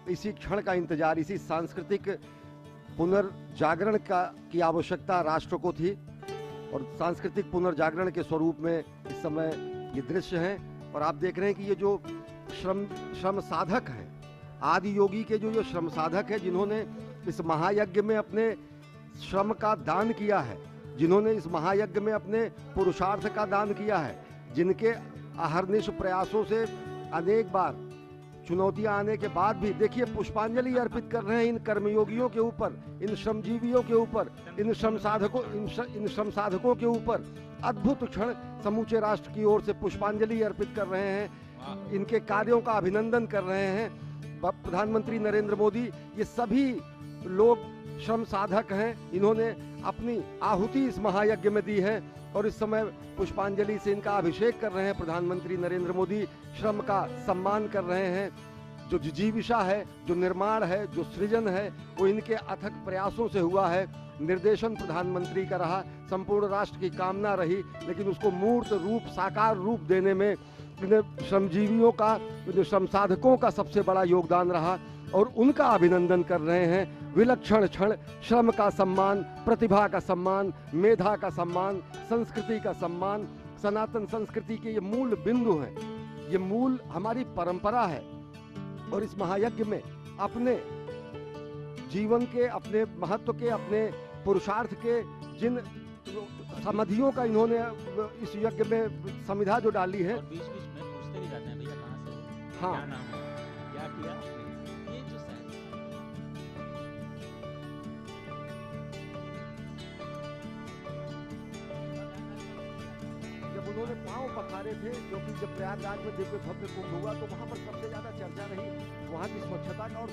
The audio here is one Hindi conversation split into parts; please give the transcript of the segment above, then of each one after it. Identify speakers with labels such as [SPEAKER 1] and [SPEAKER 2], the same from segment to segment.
[SPEAKER 1] इसी क्षण का इंतजार, इसी सांस्कृतिक पुनर्जागरण की आवश्यकता राष्ट्र को थी और सांस्कृतिक पुनर्जागरण के स्वरूप में इस समय ये दृश्य है। और आप देख रहे हैं कि ये जो श्रम साधक हैं, आदि योगी के जो श्रम साधक है, जिन्होंने इस महायज्ञ में अपने श्रम का दान किया है, जिन्होंने इस महायज्ञ में अपने पुरुषार्थ का दान किया है, जिनके अहर्निश प्रयासों से अनेक बार चुनौतियां आने के बाद भी देखिए पुष्पांजलि अर्पित कर रहे हैं इन कर्मयोगियों के ऊपर, इन श्रमजीवियों के ऊपर, इन श्रम साधकों के ऊपर। अद्भुत क्षण, समूचे राष्ट्र की ओर से पुष्पांजलि अर्पित कर रहे हैं, इनके कार्यों का अभिनंदन कर रहे हैं। प्रधानमंत्री नरेंद्र मोदी, ये सभी लोग श्रम साधक हैं, इन्होंने अपनी आहुति इस महायज्ञ में दी है और इस समय पुष्पांजलि से इनका अभिषेक कर रहे हैं। प्रधानमंत्री नरेंद्र मोदी श्रम का सम्मान कर रहे हैं। जो जिजीविषा है, जो निर्माण है, जो सृजन है, वो इनके अथक प्रयासों से हुआ है। निर्देशन प्रधानमंत्री का रहा, संपूर्ण राष्ट्र की कामना रही, लेकिन उसको मूर्त रूप, साकार रूप देने में श्रमजीवियों का, श्रम साधकों का सबसे बड़ा योगदान रहा और उनका अभिनंदन कर रहे हैं। विलक्षण क्षण, श्रम का सम्मान, प्रतिभा का सम्मान, मेधा का सम्मान, संस्कृति का सम्मान, सनातन संस्कृति के ये मूल बिंदु हैं, ये मूल हमारी परंपरा है। और इस महायज्ञ में अपने जीवन के, अपने महत्व के, अपने पुरुषार्थ के जिन समाधियों का इन्होंने इस यज्ञ में समिधा जो डाली है।
[SPEAKER 2] बीच बीच में पूछते भी जाते हैं, भैया कहाँ से हो?
[SPEAKER 1] हाँ,
[SPEAKER 2] क्या नाम है, क्या किया, ये जो
[SPEAKER 1] जब उन्होंने पांव पखारे थे, जो कि जब प्रयागराज में दिव्य भव्य कुंभ हुआ तो वहां पर सबसे ज्यादा चर्चा रही वहां की स्वच्छता का और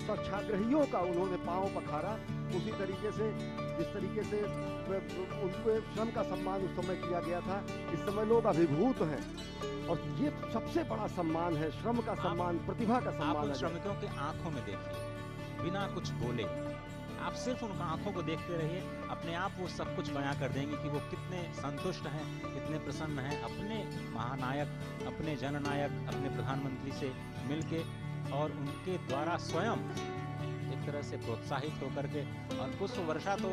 [SPEAKER 1] स्वच्छाग्रहियों का उन्होंने पांव पखारा। उसी तरीके से जिस तरीके से उनको श्रम का सम्मान उस समय किया गया था, इस समय लोग अभिभूत हैं और ये सबसे बड़ा सम्मान है, श्रम का सम्मान, प्रतिभा का सम्मान।
[SPEAKER 2] आप उन श्रमिकों के आंखों में देखिए, बिना कुछ बोले, आप सिर्फ उनका आंखों को देखते रहिए, अपने आप वो सब कुछ बयां कर देंगे कि वो कितने संतुष्ट हैं, कितने प्रसन्न हैं अपने महानायक, अपने जननायक, अपने प्रधानमंत्री से मिलके और उनके द्वारा स्वयं एक तरह से प्रोत्साहित होकर के। और पुष्प वर्षा तो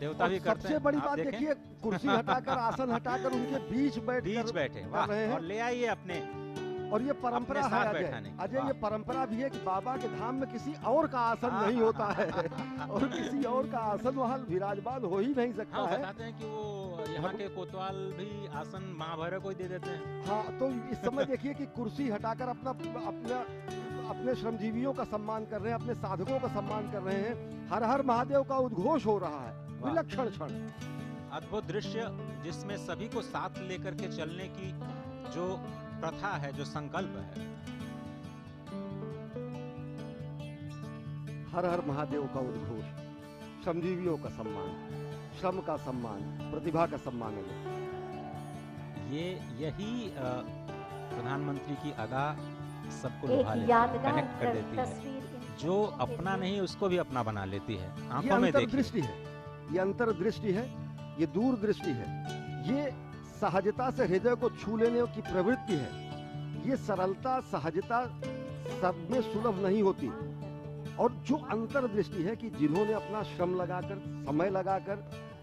[SPEAKER 2] देवता भी करते हैं।
[SPEAKER 1] सबसे बड़ी बात देखिए, कुर्सी हटाकर, आसन हटाकर उनके बीच बैठे
[SPEAKER 2] और ले आइए अपने।
[SPEAKER 1] और ये परंपरा है अजय, ये परंपरा भी है कि बाबा के धाम में किसी और का आसन नहीं होता है और किसी और का आसन वहाँ विराजमान हो ही नहीं सकता है।
[SPEAKER 2] बताते हैं कि वो यहाँ के कोतवाल भी आसन महाभैरव को ही दे देते हैं।
[SPEAKER 1] हाँ, तो इस समय देखिए कि कुर्सी हटाकर अपने श्रमजीवियों का सम्मान कर रहे हैं, अपने साधकों का सम्मान कर रहे हैं। हर हर महादेव का उद्घोष हो रहा है। विलक्षण क्षण,
[SPEAKER 2] अद्भुत दृश्य, जिसमें सभी को साथ लेकर के चलने की जो प्रथा है, जो संकल्प है।
[SPEAKER 1] हर हर महादेव का उद्घोष, श्रमजीवियों का सम्मान, श्रम का सम्मान, प्रतिभा का सम्मान है।
[SPEAKER 2] यही प्रधानमंत्री की अदा सबको लुभा लेती है, कनेक्ट कर देती है। जो अपना नहीं उसको भी अपना बना लेती है। आंखों में
[SPEAKER 1] अंतर्दृष्टि है, ये अंतर्दृष्टि है, ये दूरदृष्टि है, ये सहजता से हृदय को छू लेने की प्रवृत्ति है। ये सरलता, सहजता सब में सुलभ नहीं होती। और जो अंतर्दृष्टि है कि जिन्होंने अपना श्रम लगाकर, समय लगाकर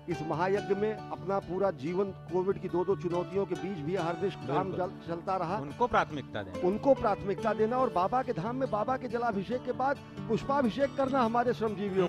[SPEAKER 1] इस महायज्ञ में अपना पूरा जीवन, कोविड की 2 चुनौतियों के बीच भी हर काम चलता रहा,
[SPEAKER 2] उनको प्राथमिकता देना,
[SPEAKER 1] उनको प्राथमिकता देना और बाबा के धाम में बाबा के जलाभिषेक के बाद पुष्पाभिषेक करना हमारे श्रमजीवियों